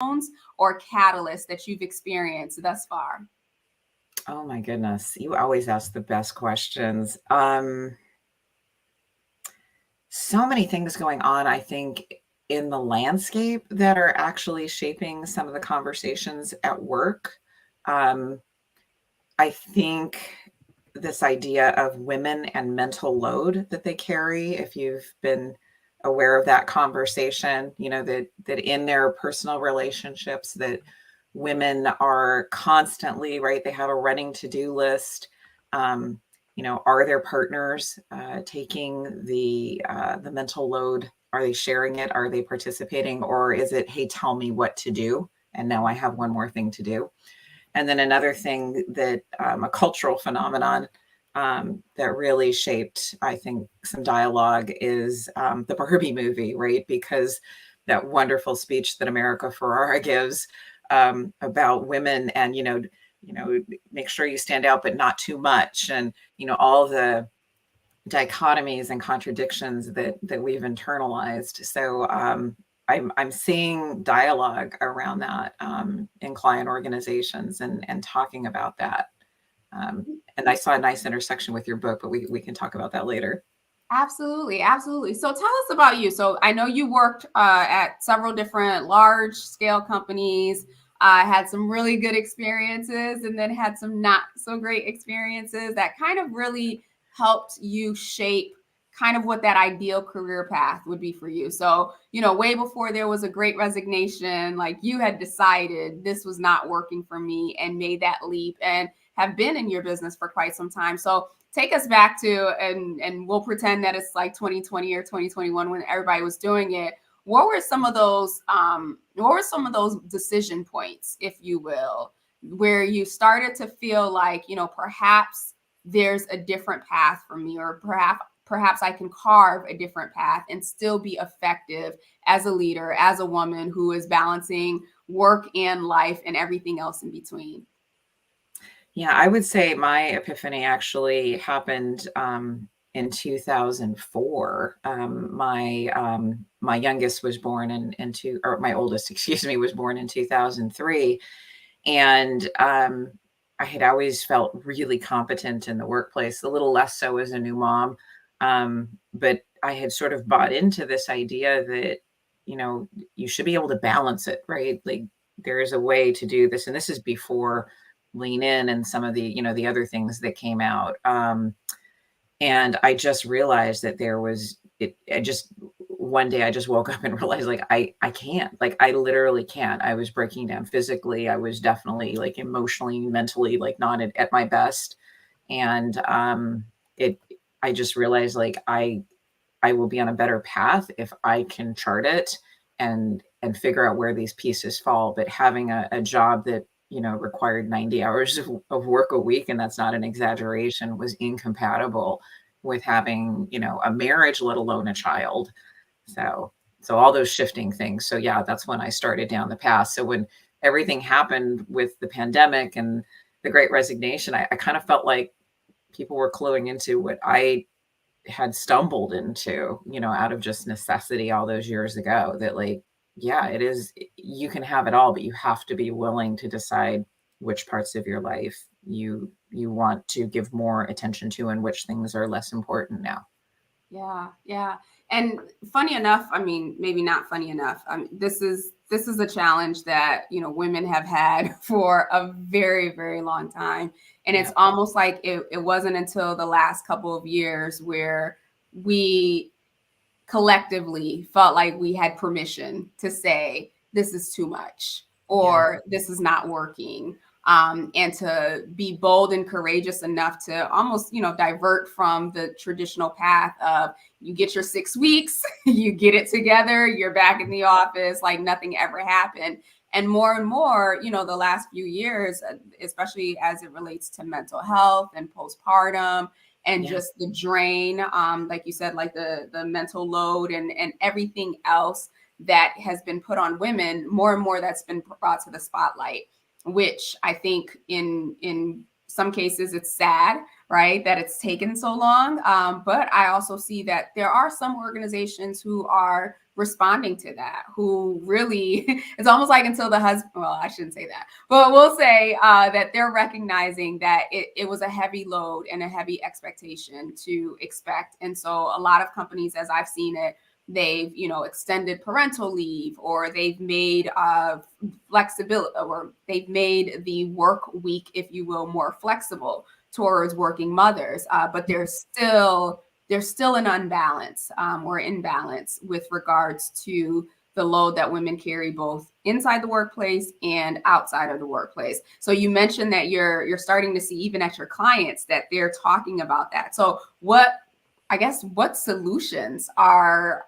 or catalysts that you've experienced thus far? Oh my goodness. You always ask the best questions. So many things going on, I think, in the landscape that are actually shaping some of the conversations at work. Um, I think this idea of women and mental load that they carry, if you've been aware of that conversation, that in their personal relationships that women are constantly, right, they have a running to-do list. um, are their partners taking the mental load? Are they sharing it? Are they participating? Or is it, hey, tell me what to do, and now I have one more thing to do? And then another thing that a cultural phenomenon that really shaped, I think, some dialogue is the Barbie movie, right? Because that wonderful speech that America Ferrara gives about women, and make sure you stand out, but not too much, and all the dichotomies and contradictions that we've internalized. So I'm seeing dialogue around that in client organizations, and talking about that. And I saw a nice intersection with your book, but we can talk about that later. Absolutely, absolutely. So tell us about you. So I know you worked at several different large scale companies, had some really good experiences, and then had some not so great experiences that kind of really helped you shape kind of what that ideal career path would be for you. So, way before there was a great resignation, like you had decided this was not working for me and made that leap and have been in your business for quite some time. So take us back to, and we'll pretend that it's like 2020 or 2021 when everybody was doing it. What were some of those decision points, if you will, where you started to feel like, perhaps there's a different path for me, or perhaps I can carve a different path and still be effective as a leader, as a woman who is balancing work and life and everything else in between? Yeah, I would say my epiphany actually happened in 2004. My youngest was born or my oldest, excuse me, was born in 2003, and I had always felt really competent in the workplace. A little less so as a new mom, but I had sort of bought into this idea that you should be able to balance it, right? Like there is a way to do this, and this is before Lean In and some of the other things that came out. And I just realized that there was it. I just one day I just woke up and realized, like, I can't, like, I literally can't. I was breaking down physically. I was definitely, like, emotionally, mentally, like, not at my best. And it I just realized, like, I will be on a better path if I can chart it and figure out where these pieces fall. But having a job that required 90 hours of work a week, and that's not an exaggeration, was incompatible with having a marriage, let alone a child. So all those shifting things. So yeah, that's when I started down the path. So when everything happened with the pandemic and the Great Resignation, I kind of felt like people were cluing into what I had stumbled into, out of just necessity all those years ago, that, like, yeah, it is, you can have it all, but you have to be willing to decide which parts of your life you want to give more attention to, and which things are less important now. Yeah, yeah. And funny enough, I mean, maybe not funny enough. This is a challenge that, women have had for a very, very long time. And it's Yeah. almost like it wasn't until the last couple of years where we collectively felt like we had permission to say this is too much, Yeah. or this is not working, and to be bold and courageous enough to almost divert from the traditional path of you get your 6 weeks, you get it together, you're back in the office like nothing ever happened. And more, the last few years, especially as it relates to mental health and postpartum and Yeah. just the drain, like you said, like the mental load and everything else that has been put on women, more and more that's been brought to the spotlight, which I think in some cases it's sad, right, that it's taken so long. But I also see that there are some organizations who are responding to that, who really, it's almost like until the husband, well, I shouldn't say that, but we'll say that they're recognizing that it was a heavy load and a heavy expectation to expect. And so a lot of companies, as I've seen it, they've, extended parental leave, or they've made flexibility, or they've made the work week, if you will, more flexible towards working mothers. But there's still an unbalance or imbalance with regards to the load that women carry both inside the workplace and outside of the workplace. So you mentioned that you're starting to see, even at your clients, that they're talking about that. So what solutions are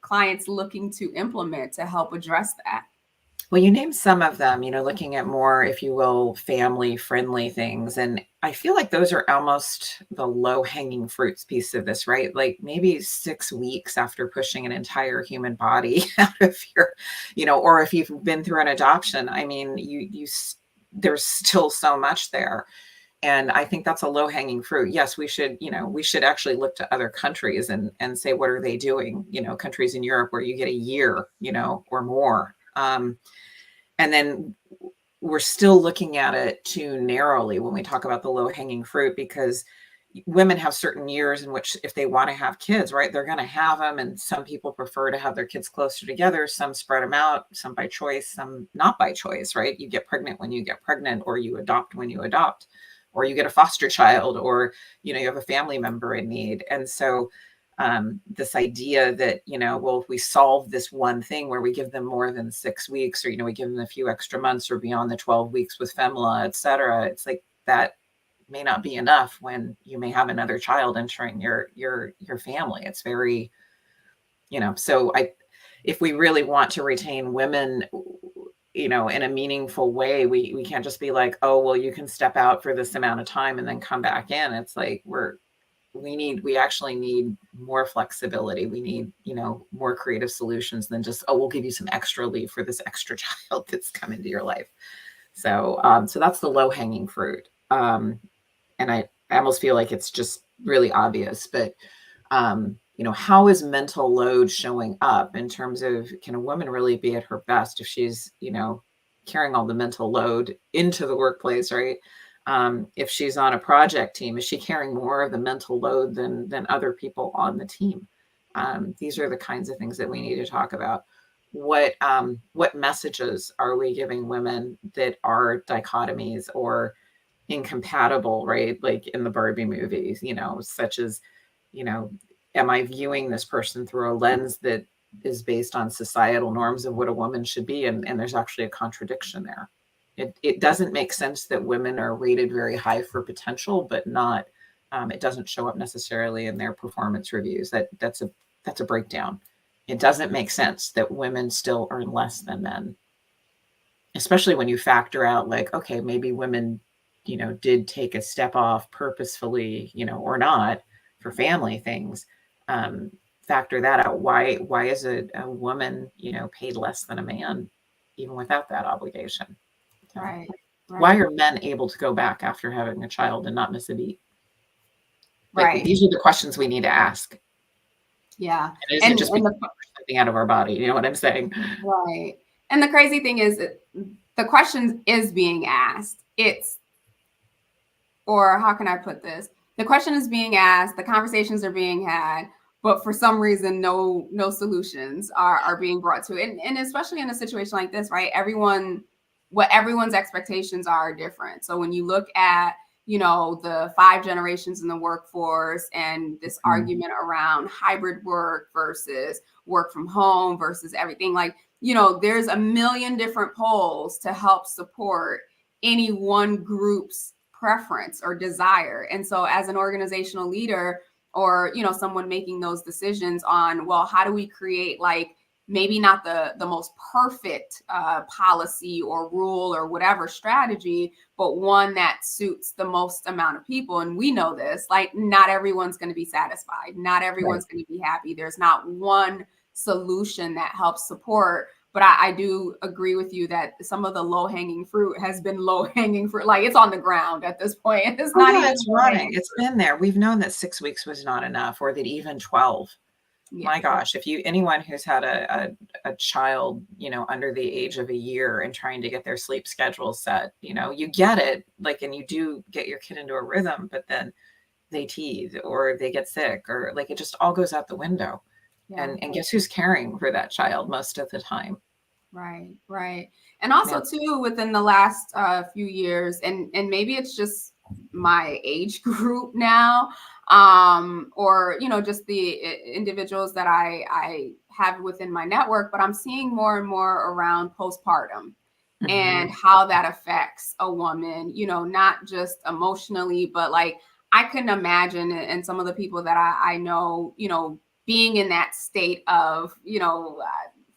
clients looking to implement to help address that? Well, you named some of them, looking at more, if you will, family friendly things. And I feel like those are almost the low hanging fruits piece of this, right? Like maybe 6 weeks after pushing an entire human body out of your, or if you've been through an adoption, I mean, there's still so much there. And I think that's a low hanging fruit. Yes, we should actually look to other countries and say, what are they doing? Countries in Europe where you get a year, or more. And then we're still looking at it too narrowly when we talk about the low hanging fruit, because women have certain years in which, if they want to have kids, right, they're going to have them. And some people prefer to have their kids closer together. Some spread them out, some by choice, some not by choice, right? You get pregnant when you get pregnant, or you adopt when you adopt, or you get a foster child, or, you have a family member in need. And so this idea that, well, if we solve this one thing where we give them more than 6 weeks, or, we give them a few extra months, or beyond the 12 weeks with FEMLA, et cetera, it's like that may not be enough when you may have another child entering your family. It's very, so if we really want to retain women, in a meaningful way, we can't just be like, oh, well, you can step out for this amount of time and then come back in. It's like, we actually need more flexibility. We need, more creative solutions than just, oh, we'll give you some extra leave for this extra child that's come into your life. So, so that's the low hanging fruit. And I almost feel like it's just really obvious, but, how is mental load showing up in terms of, can a woman really be at her best if she's, carrying all the mental load into the workplace, right? If she's on a project team, is she carrying more of the mental load than other people on the team? These are the kinds of things that we need to talk about. What messages are we giving women that are dichotomies or incompatible, right? Like in the Barbie movies, such as, am I viewing this person through a lens that is based on societal norms of what a woman should be? And there's actually a contradiction there. It doesn't make sense that women are rated very high for potential, but not, it doesn't show up necessarily in their performance reviews. That's a breakdown. It doesn't make sense that women still earn less than men, especially when you factor out, like, okay, maybe women, did take a step off purposefully, or not, for family things. Factor that out. Why is a woman, paid less than a man, even without that obligation? Right. Why are men able to go back after having a child and not miss a beat? Like, right. These are the questions we need to ask. Yeah. It isn't just something out of our body. You know what I'm saying? Right. And the crazy thing is, the question is being asked. Or how can I put this? The question is being asked, the conversations are being had, but for some reason, no solutions are being brought to it. And especially in a situation like this, right? Everyone's expectations are different. So when you look at, the 5 generations in the workforce, and this argument around hybrid work versus work from home versus everything, like, there's a million different polls to help support any one group's preference or desire. And so as an organizational leader, or, someone making those decisions on, well, how do we create, like, maybe not the most perfect policy or rule or whatever strategy, but one that suits the most amount of people. And we know this, like, not everyone's going to be satisfied. Not everyone's going to be happy. There's not one solution that helps support. But I do agree with you that some of the low-hanging fruit has been low-hanging fruit. Like, it's on the ground at this point. It's not even it's running. It's been there. We've known that 6 weeks was not enough, or that even 12. Yeah. My gosh, if you anyone who's had a child, under the age of a year and trying to get their sleep schedule set, you get it, like, and you do get your kid into a rhythm, but then they teeth or they get sick or like it just all goes out the window. Yeah. And guess who's caring for that child most of the time? Right, right. And also Yeah. too, within the last few years, and maybe it's just my age group now, or just the individuals that I have within my network, but I'm seeing more and more around postpartum and Mhm. how that affects a woman, not just emotionally, but like I can imagine, and some of the people that I know, being in that state of,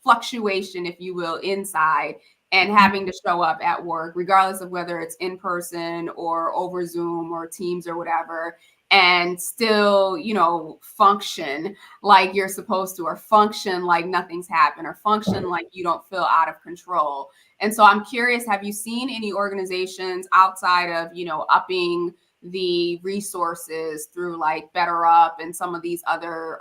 fluctuation, if you will, inside and Mhm. having to show up at work, regardless of whether it's in person or over Zoom or Teams or whatever, and still, function like you're supposed to, or function like nothing's happened, or function like you don't feel out of control. And so I'm curious, have you seen any organizations outside of, upping the resources through like Better Up and some of these other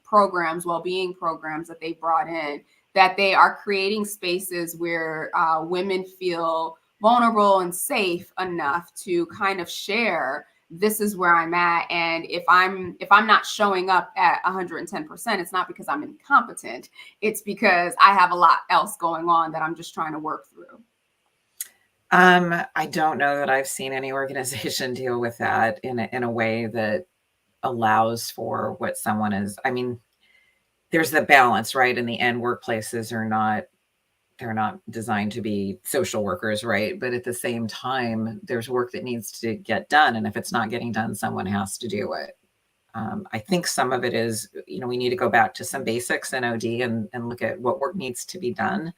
programs, well-being programs that they brought in, that they are creating spaces where women feel vulnerable and safe enough to kind of share, this is where I'm at, and if I'm not showing up at 110%, it's not because I'm incompetent, it's because I have a lot else going on that I'm just trying to work through. I don't know that I've seen any organization deal with that in a way that allows for what someone is. I mean, there's the balance, right? In the end, workplaces are not they're not designed to be social workers, right? But at the same time, there's work that needs to get done, and if it's not getting done, someone has to do it. I think some of it is, we need to go back to some basics in OD and look at what work needs to be done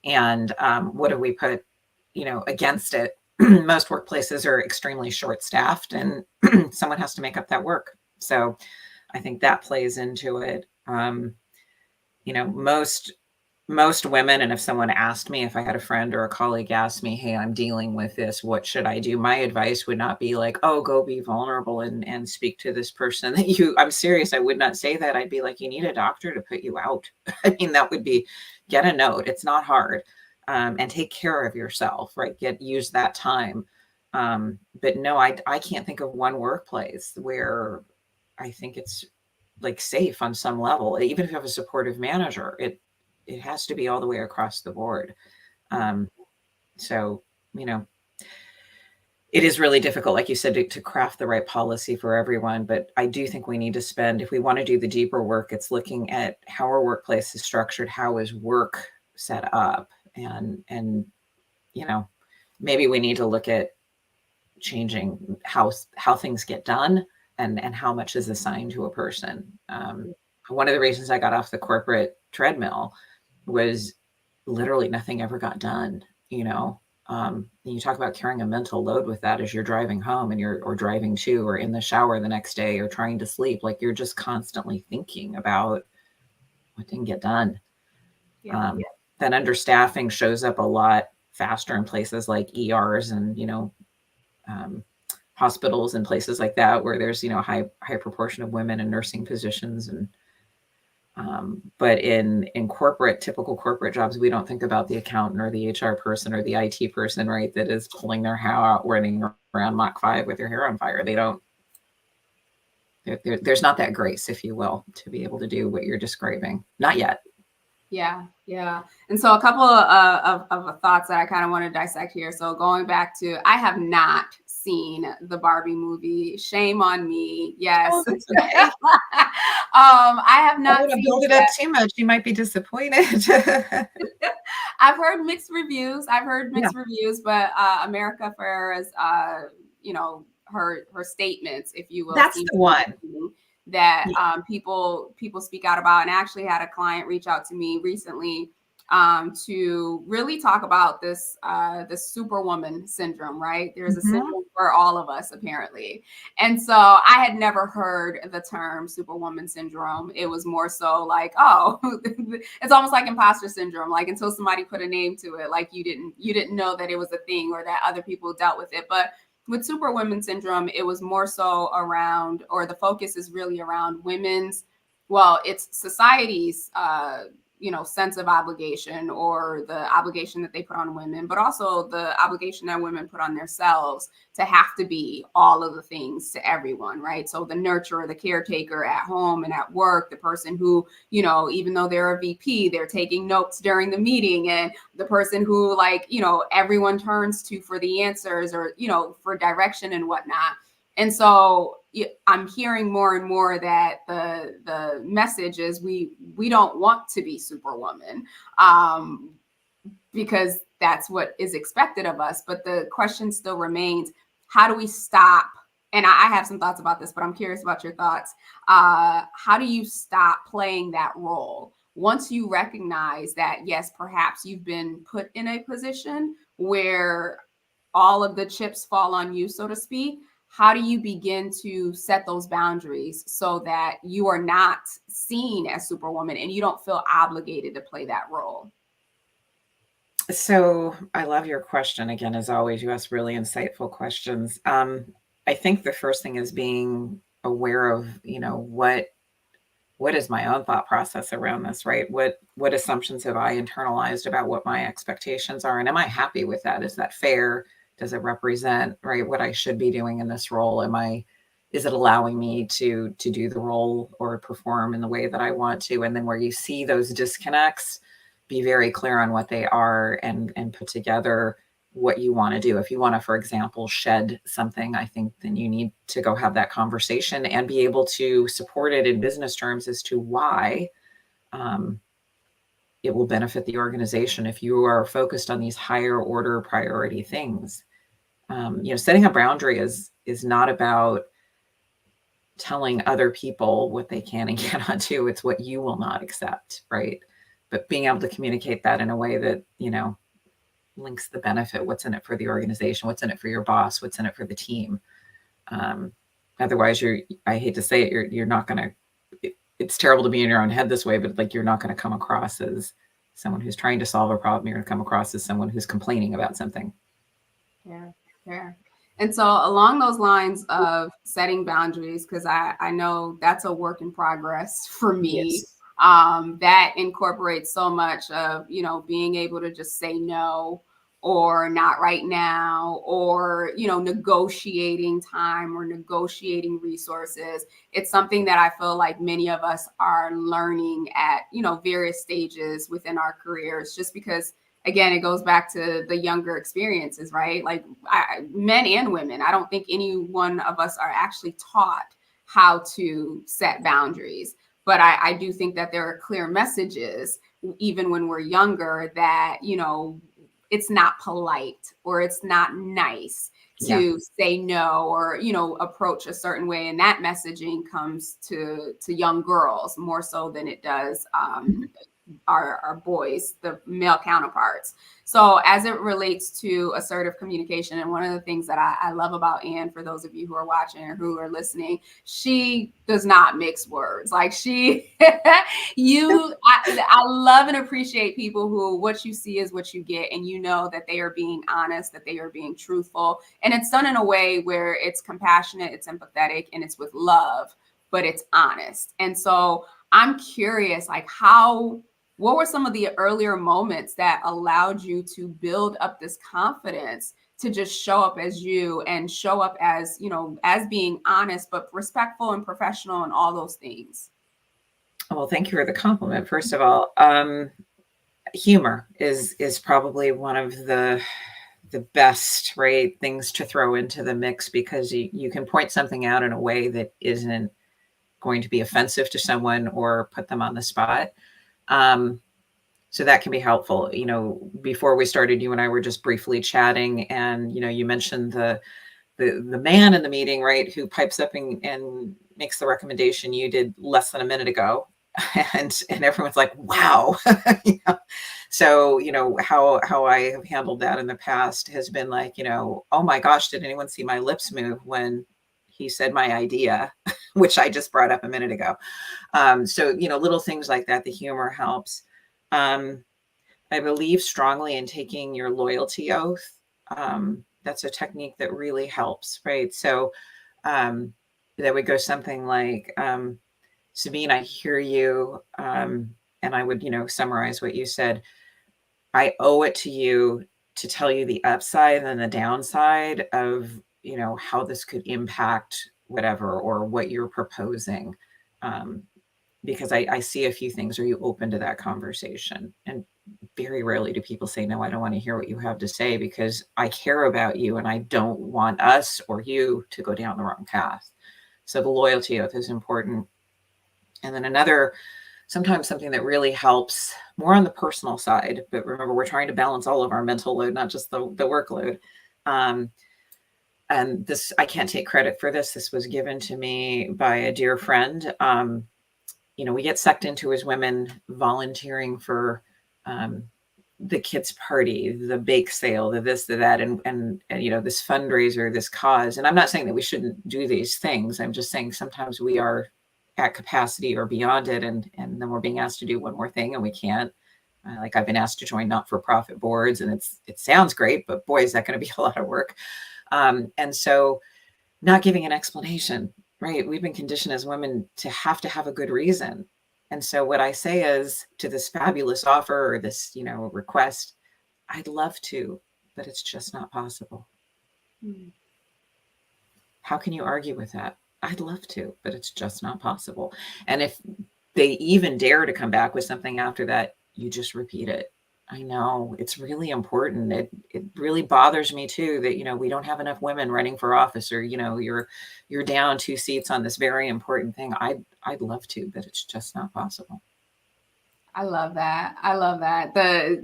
and what do we put, against it. Most workplaces are extremely short staffed and someone has to make up that work. So I think that plays into it. Most women, and if someone asked me, if I had a friend or a colleague asked me, hey, I'm dealing with this, what should I do? My advice would not be like, oh, go be vulnerable and speak to this person that I'm serious. I would not say that. I'd be like, you need a doctor to put you out. I mean, that would be, get a note. It's not hard. And take care of yourself, right? Use that time. But no, I can't think of one workplace where I think it's like safe on some level. Even if you have a supportive manager, it has to be all the way across the board. Um, so, you know, it is really difficult, like you said, to craft the right policy for everyone. But I do think we need to spend, if we want to do the deeper work, it's looking at how our workplace is structured, how is work set up, and maybe we need to look at changing how things get done and how much is assigned to a person. One of the reasons I got off the corporate treadmill was literally nothing ever got done, and you talk about carrying a mental load with that as you're driving home and or driving to or in the shower the next day or trying to sleep, like you're just constantly thinking about what didn't get done. Yeah. That understaffing shows up a lot faster in places like ERs and um, hospitals and places like that where there's high proportion of women in nursing positions. And but in typical corporate jobs, we don't think about the accountant or the HR person or the IT person, right, that is pulling their hair out, running around Mach 5 with their hair on fire. They don't there's not that grace, if you will, to be able to do what you're describing. Not yet. Yeah, yeah. And so a couple of thoughts that I kind of want to dissect here. So going back to, I have not seen the Barbie movie. Shame on me. Yes. Oh, that's okay. I have I not don't want to seen build it up too much. You might be disappointed. I've heard mixed reviews. Yeah. But America Ferrera's, her statements, if you will, That's seem the one. that Yeah. people speak out about. And I actually had a client reach out to me recently to really talk about this superwoman syndrome, right? There's a Mhm. syndrome for all of us, apparently. And so I had never heard the term superwoman syndrome. It was more so like, oh, it's almost like imposter syndrome, like until somebody put a name to it, like you didn't know that it was a thing or that other people dealt with it. But with superwoman syndrome, it was more so around, or the focus is really around women's well, it's society's sense of obligation, or the obligation that they put on women, but also the obligation that women put on themselves to have to be all of the things to everyone, right? So the nurturer, the caretaker at home and at work, the person who, even though they're a VP, they're taking notes during the meeting, and the person who, like, everyone turns to for the answers, or, for direction and whatnot. And so I'm hearing more and more that the message is we don't want to be Superwoman, because that's what is expected of us. But the question still remains: how do we stop? And I have some thoughts about this, but I'm curious about your thoughts. How do you stop playing that role once you recognize that, yes, perhaps you've been put in a position where all of the chips fall on you, so to speak? How do you begin to set those boundaries so that you are not seen as Superwoman and you don't feel obligated to play that role? So I love your question. Again, as always, you ask really insightful questions. I think the first thing is being aware of, what is my own thought process around this, right? What assumptions have I internalized about what my expectations are? And am I happy with that? Is that fair? Does it represent, right, what I should be doing in this role? Is it allowing me to do the role or perform in the way that I want to? And then where you see those disconnects, be very clear on what they are, and put together what you want to do. If you want to, for example, shed something, I think then you need to go have that conversation and be able to support it in business terms as to why it will benefit the organization if you are focused on these higher order priority things. Setting a boundary is not about telling other people what they can and cannot do. It's what you will not accept, right? But being able to communicate that in a way that, links the benefit, what's in it for the organization, what's in it for your boss, what's in it for the team. Otherwise, I hate to say it, you're not going to, it's terrible to be in your own head this way, but like, you're not going to come across as someone who's trying to solve a problem. You're going to come across as someone who's complaining about something. Yeah, fair. And so along those lines of setting boundaries, because I know that's a work in progress for me, Yes. that incorporates so much of, being able to just say no, or not right now, or, negotiating time or negotiating resources. It's something that I feel like many of us are learning at, various stages within our careers, just because, again, it goes back to the younger experiences, right? Like, men and women, I don't think any one of us are actually taught how to set boundaries. But I do think that there are clear messages, even when we're younger, that, it's not polite or it's not nice Yeah. to say no, or, approach a certain way. And that messaging comes to young girls more so than it does our boys, the male counterparts. So as it relates to assertive communication, and one of the things that I love about Anne, for those of you who are watching or who are listening, she does not mix words. Like, I love and appreciate people who, what you see is what you get, and that they are being honest, that they are being truthful, and it's done in a way where it's compassionate, it's empathetic, and it's with love, but it's honest. And so I'm curious, like, what were some of the earlier moments that allowed you to build up this confidence to just show up as you, and show up as, as being honest, but respectful and professional and all those things? Well, thank you for the compliment. First of all, humor is probably one of the best, right, things to throw into the mix, because you can point something out in a way that isn't going to be offensive to someone or put them on the spot. So that can be helpful. Before we started, you and I were just briefly chatting, and you mentioned the man in the meeting, right, who pipes up and makes the recommendation you did less than a minute ago, and everyone's like, wow. So how I have handled that in the past has been like, oh my gosh, did anyone see my lips move when he said my idea, which I just brought up a minute ago? So little things like that. The humor helps. I believe strongly in taking your loyalty oath. That's a technique that really helps, right? So that would go something like, Sabine, I hear you. And I would, summarize what you said. I owe it to you to tell you the upside and the downside of, how this could impact whatever or what you're proposing. Um, because I see a few things. Are you open to that conversation? And very rarely do people say, no, I don't want to hear what you have to say because I care about you and I don't want us or you to go down the wrong path. So the loyalty oath is important. And then sometimes something that really helps more on the personal side, but remember, we're trying to balance all of our mental load, not just the workload. And this, I can't take credit for this. This was given to me by a dear friend. We get sucked into as women volunteering for the kids' party, the bake sale, the this, the that, and this fundraiser, this cause. And I'm not saying that we shouldn't do these things. I'm just saying sometimes we are at capacity or beyond it, and then we're being asked to do one more thing and we can't. Like I've been asked to join not-for-profit boards, and it sounds great, but boy, is that going to be a lot of work. And so not giving an explanation, right? We've been conditioned as women to have a good reason. And so what I say is to this fabulous offer or this, request, I'd love to, but it's just not possible. Mm. How can you argue with that? I'd love to, but it's just not possible. And if they even dare to come back with something after that, you just repeat it. I know it's really important. It really bothers me too that, we don't have enough women running for office, or, you're down 2 seats on this very important thing. I'd love to, but it's just not possible. I love that. I love that.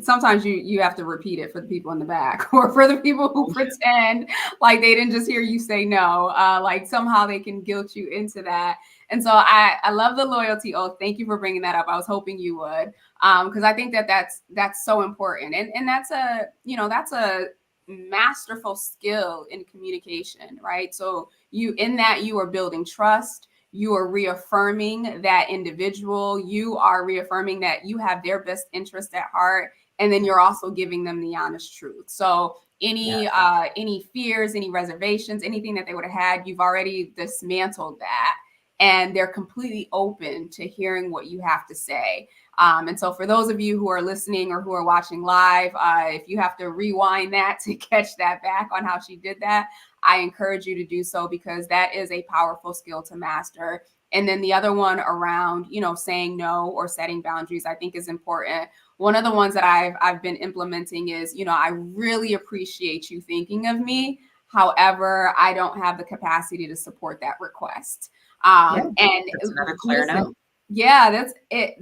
Sometimes you have to repeat it for the people in the back or for the people who pretend like they didn't just hear you say no. Like somehow they can guilt you into that. And so I love the loyalty oath. Thank you for bringing that up. I was hoping you would, because I think that's so important. And that's a masterful skill in communication, right? So you are building trust. You are reaffirming that individual. You are reaffirming that you have their best interest at heart. And then you're also giving them the honest truth. So any fears, any reservations, anything that they would have had, you've already dismantled that. And they're completely open to hearing what you have to say. And so for those of you who are listening or who are watching live, if you have to rewind that to catch that back on how she did that, I encourage you to do so, because that is a powerful skill to master. And then the other one around, saying no or setting boundaries, I think is important. One of the ones that I've been implementing is, I really appreciate you thinking of me. However, I don't have the capacity to support that request. And that's another clear no. Yeah, that's it.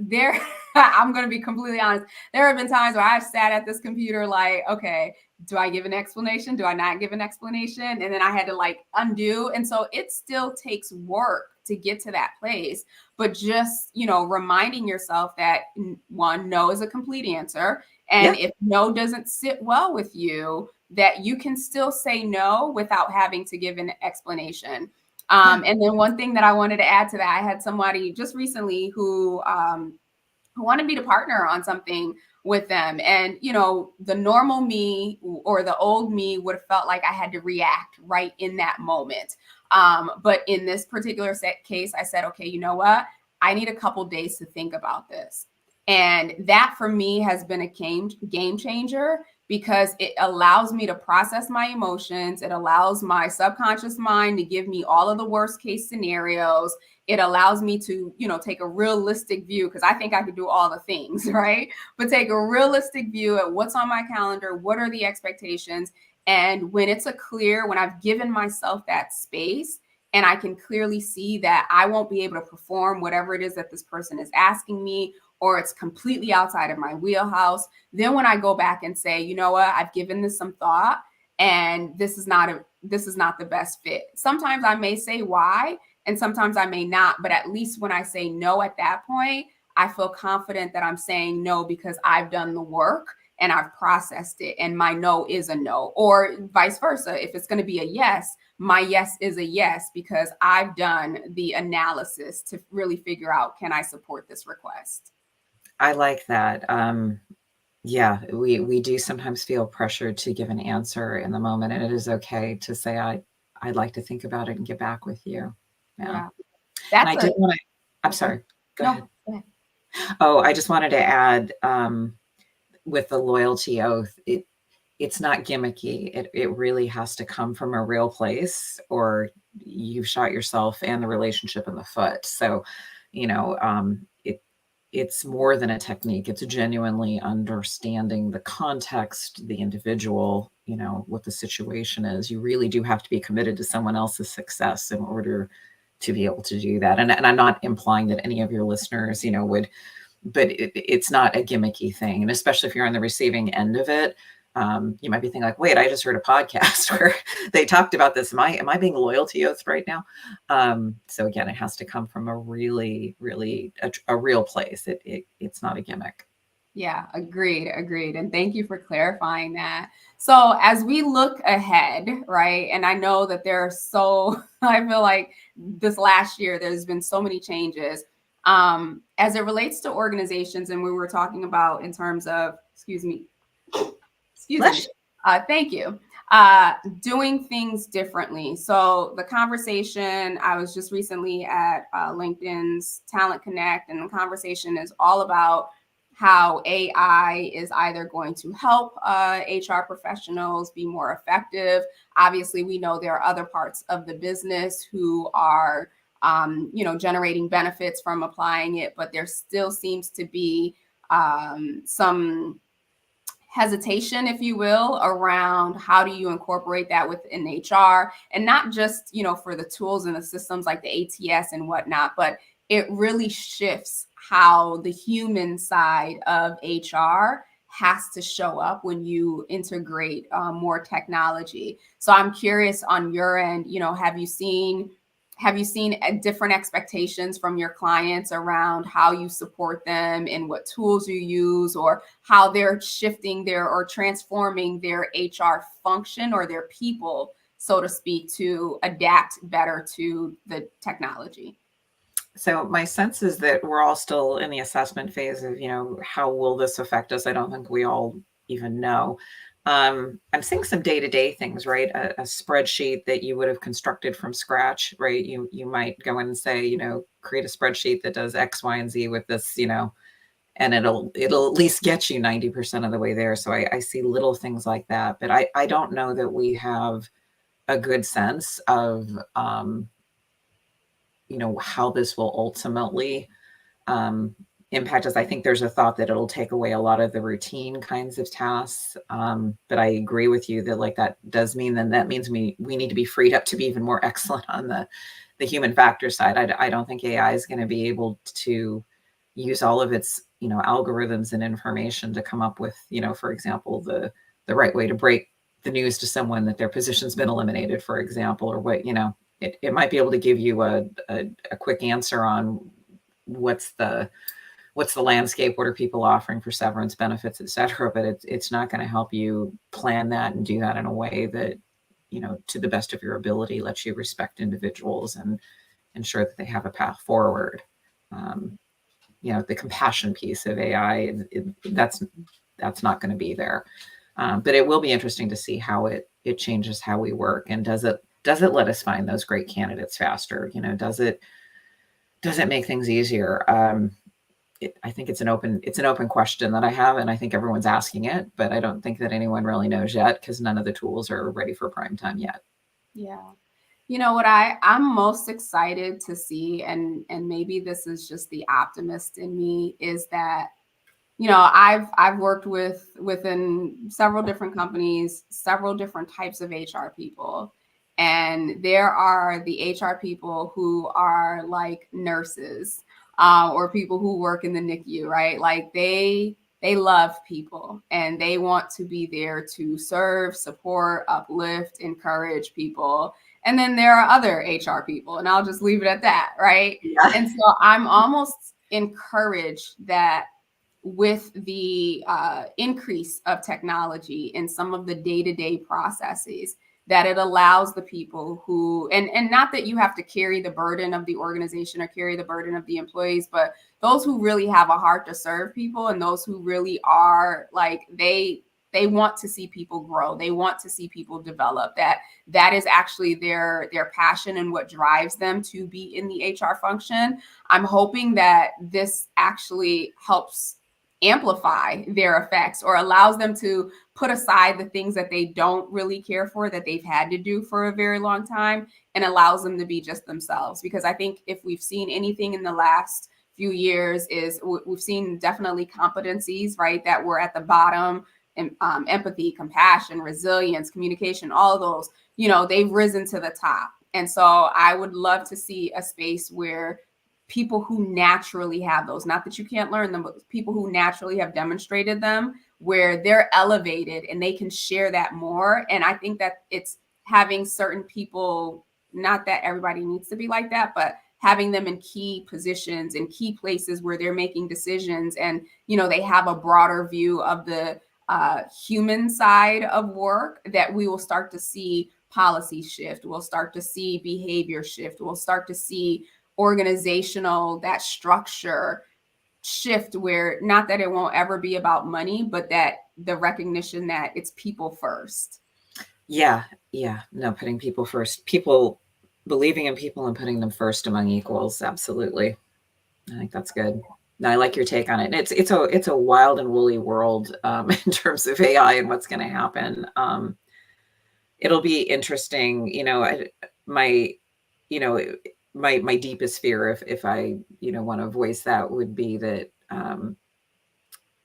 I'm going to be completely honest. There have been times where I've sat at this computer like, okay, do I give an explanation? Do I not give an explanation? And then I had to undo. And so it still takes work to get to that place. But just, reminding yourself that one, no is a complete answer. And if no doesn't sit well with you, that you can still say no without having to give an explanation. And then one thing that I wanted to add to that, I had somebody just recently who wanted me to partner on something with them. And, the normal me or the old me would have felt like I had to react right in that moment. But in this particular case, I said, okay, you know what? I need a couple days to think about this. And that for me has been a game changer, because it allows me to process my emotions. It allows my subconscious mind to give me all of the worst case scenarios. It allows me to, take a realistic view, because I think I could do all the things, right? But take a realistic view at what's on my calendar, what are the expectations. And when when I've given myself that space and I can clearly see that I won't be able to perform whatever it is that this person is asking me, or it's completely outside of my wheelhouse, then when I go back and say, you know what, I've given this some thought and this is not the best fit. Sometimes I may say why, and sometimes I may not, but at least when I say no at that point, I feel confident that I'm saying no because I've done the work and I've processed it, and my no is a no, or vice versa. If it's going to be a yes, my yes is a yes because I've done the analysis to really figure out, can I support this request? I like that. We do sometimes feel pressured to give an answer in the moment, and it is okay to say, I'd like to think about it and get back with you. Yeah. And I did want to I'm Okay. sorry. Go No. ahead. Oh, I just wanted to add, with the loyalty oath, it's not gimmicky. It really has to come from a real place, or you've shot yourself and the relationship in the foot. So, it's more than a technique. It's genuinely understanding the context, the individual, what the situation is. You really do have to be committed to someone else's success in order to be able to do that. And I'm not implying that any of your listeners, would, but it's not a gimmicky thing. And especially if you're on the receiving end of it, you might be thinking like, wait, I just heard a podcast where they talked about this. Am I being loyalty oath right now? So again, it has to come from a really, really a real place. It's not a gimmick. Yeah, agreed. And thank you for clarifying that. So as we look ahead, right, and I know that I feel like this last year, there's been so many changes as it relates to organizations. And we were talking about in terms of, excuse me, thank you. Doing things differently. So the conversation, I was just recently at LinkedIn's Talent Connect, and the conversation is all about how AI is either going to help HR professionals be more effective. Obviously, we know there are other parts of the business who are, generating benefits from applying it, but there still seems to be some hesitation, if you will, around how do you incorporate that within HR, and not just, for the tools and the systems like the ATS and whatnot, but it really shifts how the human side of HR has to show up when you integrate more technology. So I'm curious on your end, have you seen different expectations from your clients around how you support them and what tools you use, or how they're shifting or transforming their HR function or their people, so to speak, to adapt better to the technology? So my sense is that we're all still in the assessment phase of, how will this affect us? I don't think we all even know. I'm seeing some day-to-day things, right? A spreadsheet that you would have constructed from scratch, right? You might go in and say, create a spreadsheet that does X, Y, and Z with this, and it'll at least get you 90% of the way there. So I see little things like that, but I don't know that we have a good sense of how this will ultimately impact us. I think there's a thought that it'll take away a lot of the routine kinds of tasks. But I agree with you that like that does mean then that means we need to be freed up to be even more excellent on the human factor side. I don't think AI is going to be able to use all of its algorithms and information to come up with for example the right way to break the news to someone that their position's been eliminated, for example, or what it might be able to give you a quick answer on what's the landscape, what are people offering for severance benefits, et cetera. But it's not going to help you plan that and do that in a way that, to the best of your ability, lets you respect individuals and ensure that they have a path forward. The compassion piece of AI, that's not going to be there. But it will be interesting to see how it changes how we work, and does it let us find those great candidates faster? Does it make things easier? I think it's an open question that I have, and I think everyone's asking it, but I don't think that anyone really knows yet because none of the tools are ready for prime time yet. Yeah. You know what I'm most excited to see, and maybe this is just the optimist in me, is that I've worked within several different companies, several different types of HR people. And there are the HR people who are like nurses, or people who work in the NICU, right? Like they love people and they want to be there to serve, support, uplift, encourage people. And then there are other HR people, and I'll just leave it at that, right? Yeah. And so I'm almost encouraged that with the increase of technology in some of the day-to-day processes, that it allows the people who, and not that you have to carry the burden of the organization or carry the burden of the employees, but those who really have a heart to serve people, and those who really are like they want to see people grow. They want to see people develop. That is actually their passion and what drives them to be in the HR function. I'm hoping that this actually helps amplify their effects or allows them to put aside the things that they don't really care for, that they've had to do for a very long time, and allows them to be just themselves. Because I think if we've seen anything in the last few years is we've seen definitely competencies, right, that were at the bottom, and empathy, compassion, resilience, communication, all of those, they've risen to the top. And so I would love to see a space where people who naturally have those, not that you can't learn them, but people who naturally have demonstrated them, where they're elevated and they can share that more. And I think that it's having certain people, not that everybody needs to be like that, but having them in key positions and key places where they're making decisions, and they have a broader view of the human side of work, that we will start to see policy shift. We'll start to see behavior shift. We'll start to see organizational, that structure shift, where not that it won't ever be about money, but that the recognition that it's people first. Yeah. No, putting people first, people believing in people and putting them first among equals. Absolutely. I think that's good. No, I like your take on it. It's a wild and woolly world in terms of AI and what's going to happen. It'll be interesting. My deepest fear, if I want to voice that, would be that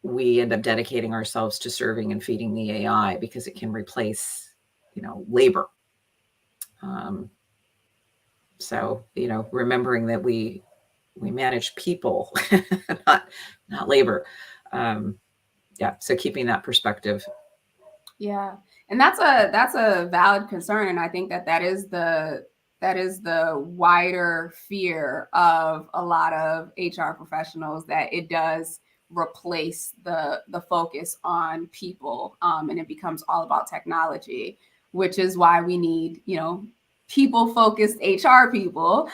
we end up dedicating ourselves to serving and feeding the AI because it can replace labor. So remembering that we manage people, not labor. So keeping that perspective. Yeah, and that's a valid concern, and I think that is the wider fear of a lot of HR professionals, that it does replace the focus on people, and it becomes all about technology, which is why we need people focused HR people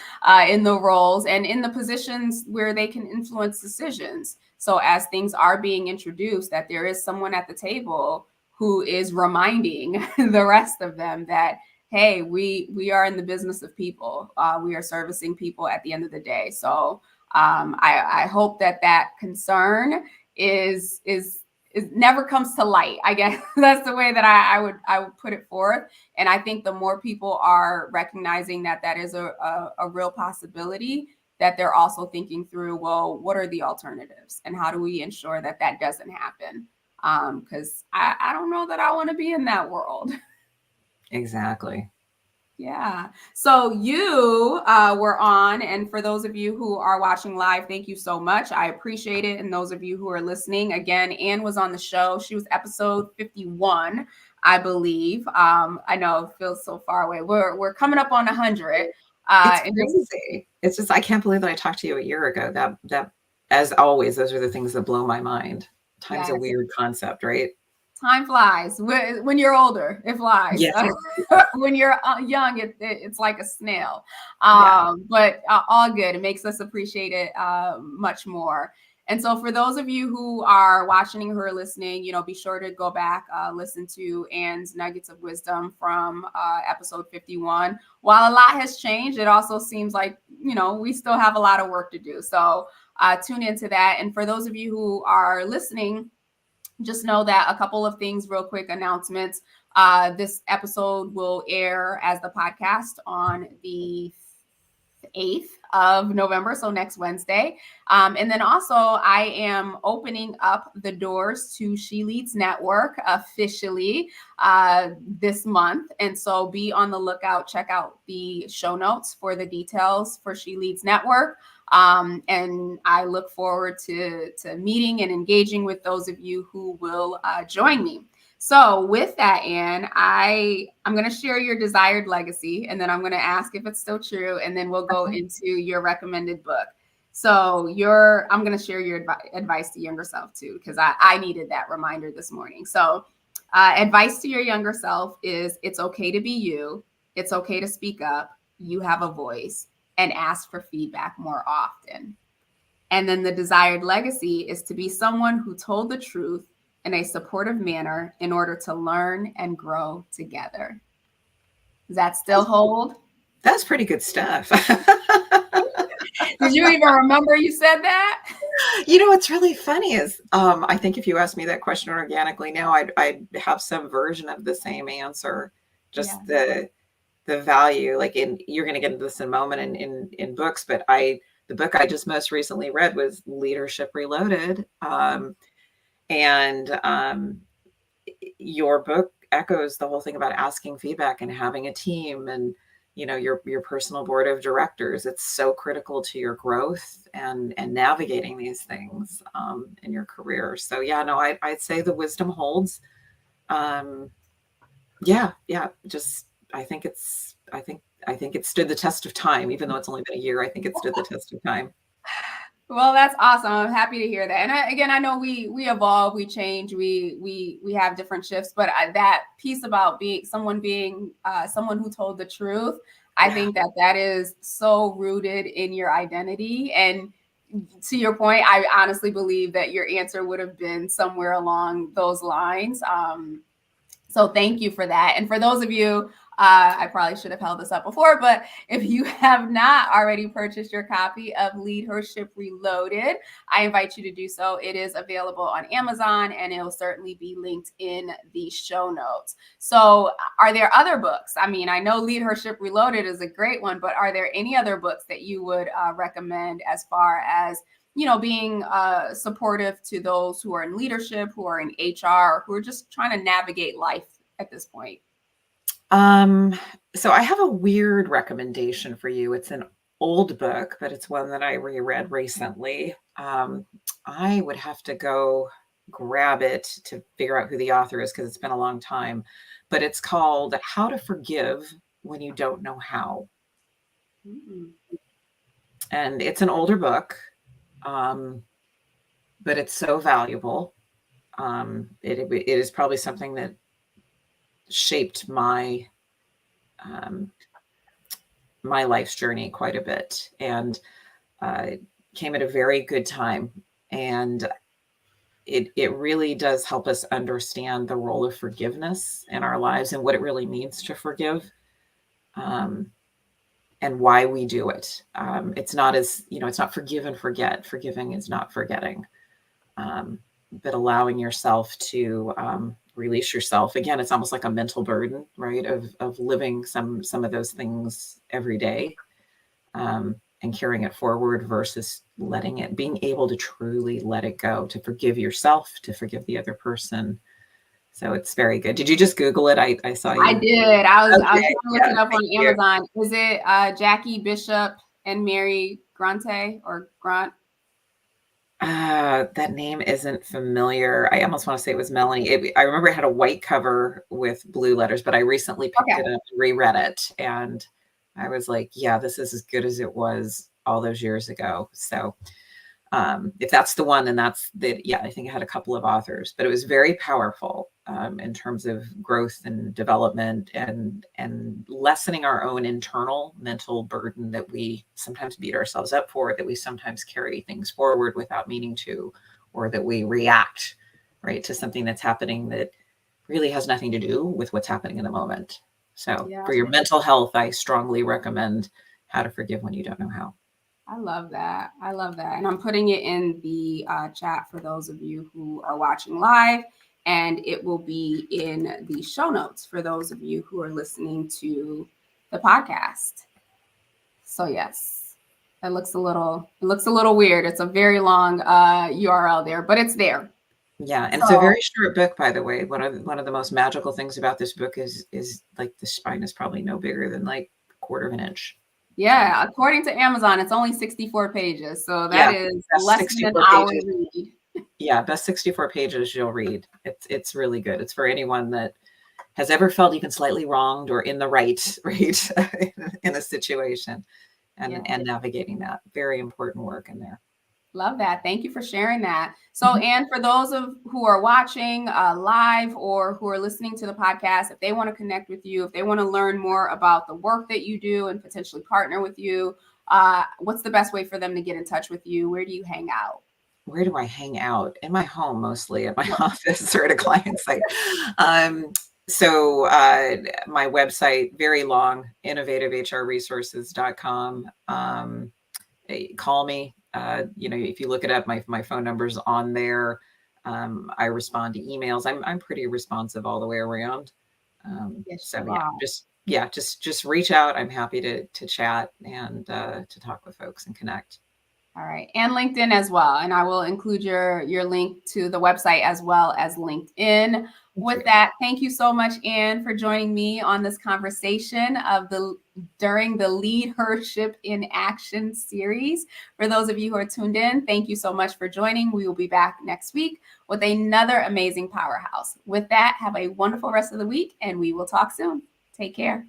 in the roles and in the positions where they can influence decisions. So as things are being introduced, that there is someone at the table who is reminding the rest of them that, hey, we are in the business of people. We are servicing people at the end of the day. So I hope that concern is never comes to light. I guess that's the way that I would put it forth. And I think the more people are recognizing that is a real possibility, that they're also thinking through, well, what are the alternatives and how do we ensure that doesn't happen? Because I don't know that I want to be in that world. Exactly. Yeah. So you were on, and for those of you who are watching live, thank you so much. I appreciate it. And those of you who are listening, again, Anne was on the show. She was episode 51, I believe. I know it feels so far away. We're coming up on 100. It's crazy. It's just, I can't believe that I talked to you a year ago. That as always, those are the things that blow my mind. Time's a weird concept, right? Time flies. When you're older, it flies. Yes. When you're young, it's like a snail. But all good. It makes us appreciate it much more. And so for those of you who are watching, who are listening, be sure to go back, listen to Anne's Nuggets of Wisdom from episode 51. While a lot has changed, it also seems like, we still have a lot of work to do. So tune into that. And for those of you who are listening, just know that a couple of things, real quick announcements. This episode will air as the podcast on the 8th of November, so next Wednesday. And then also I am opening up the doors to She Leads Network officially this month. And so be on the lookout. Check out the show notes for the details for She Leads Network. And I look forward to meeting and engaging with those of you who will join me. So with that, Anne, I'm going to share your desired legacy, and then I'm going to ask if it's still true, and then we'll go into your recommended book. So I'm going to share your advice to younger self too, because I needed that reminder this morning. So advice to your younger self is, it's okay to be you. It's okay to speak up. You have a voice, and ask for feedback more often. And then the desired legacy is to be someone who told the truth, in a supportive manner in order to learn and grow together. Does that still hold? That's pretty good stuff. Did you even remember you said that? What's really funny is I think if you asked me that question organically now, I'd have some version of the same answer. Just Yeah. the value, like you're going to get into this in a moment in books, but the book I just most recently read was Leadership Reloaded. And your book echoes the whole thing about asking feedback and having a team and your personal board of directors. It's so critical to your growth and navigating these things in your career. So yeah, no, I'd say the wisdom holds. Yeah, just I think it stood the test of time, even though it's only been a year. I think it stood the test of time. Well, that's awesome. I'm happy to hear that. And again, I know we evolve, we change, we have different shifts, but that piece about being someone who told the truth, I think that is so rooted in your identity. And to your point, I honestly believe that your answer would have been somewhere along those lines. So thank you for that. And for those of you, I probably should have held this up before, but if you have not already purchased your copy of Leadership Reloaded, I invite you to do so. It is available on Amazon and it'll certainly be linked in the show notes. So are there other books? I mean, I know Leadership Reloaded is a great one, but are there any other books that you would recommend as far as being supportive to those who are in leadership, who are in HR, who are just trying to navigate life at this point? So I have a weird recommendation for you. It's an old book, but it's one that I reread recently. I would have to go grab it to figure out who the author is because it's been a long time. But it's called How to Forgive When You Don't Know How. Mm-hmm. And it's an older book, but it's so valuable. It is probably something that shaped my my life's journey quite a bit, and came at a very good time. And it really does help us understand the role of forgiveness in our lives and what it really means to forgive, and why we do it. It's not it's not forgive and forget. Forgiving is not forgetting, but allowing yourself to release yourself. Again, it's almost like a mental burden, right? Of living some of those things every day, and carrying it forward versus being able to truly let it go, to forgive yourself, to forgive the other person. So it's very good. Did you just Google it? I saw you. I did. I was trying Okay. to look it up on Amazon. Is it Jackie Bishop and Mary Grante or Grant? That name isn't familiar. I almost want to say it was Melanie. I remember it had a white cover with blue letters, but I recently picked it up and reread it. And I was like, yeah, this is as good as it was all those years ago. So if that's the one, then I think it had a couple of authors, but it was very powerful in terms of growth and development and lessening our own internal mental burden that we sometimes beat ourselves up for, that we sometimes carry things forward without meaning to, or that we react right to something that's happening that really has nothing to do with what's happening in the moment. So for your mental health, I strongly recommend How to Forgive When You Don't Know How. I love that. I love that. And I'm putting it in the chat for those of you who are watching live, and it will be in the show notes for those of you who are listening to the podcast. So yes, it looks a little weird. It's a very long URL there, but it's there. Yeah, and it's a very short book, by the way. One of the most magical things about this book is like the spine is probably no bigger than like a quarter of an inch. Yeah, according to Amazon, it's only 64 pages. So that is less than an hour read. Yeah, best 64 pages you'll read. It's really good. It's for anyone that has ever felt even slightly wronged or in the right in a situation, and navigating that. Very important work in there. Love that. Thank you for sharing that. So, and for those who are watching live or who are listening to the podcast, if they want to connect with you, if they want to learn more about the work that you do and potentially partner with you, what's the best way for them to get in touch with you? Where do you hang out? where do I hang out? In my home, mostly at my office or at a client site. So my website, very long, innovativehrresources.com. Call me. If you look it up, my phone number's on there. I respond to emails. I'm pretty responsive all the way around. Yes, So you are. just reach out. I'm happy to chat and to talk with folks and connect. All right. And LinkedIn as well. And I will include your link to the website as well as LinkedIn. With that, thank you so much, Anne, for joining me on this conversation during the Leadership in Action series. For those of you who are tuned in, thank you so much for joining. We will be back next week with another amazing powerhouse. With that, have a wonderful rest of the week, and we will talk soon. Take care.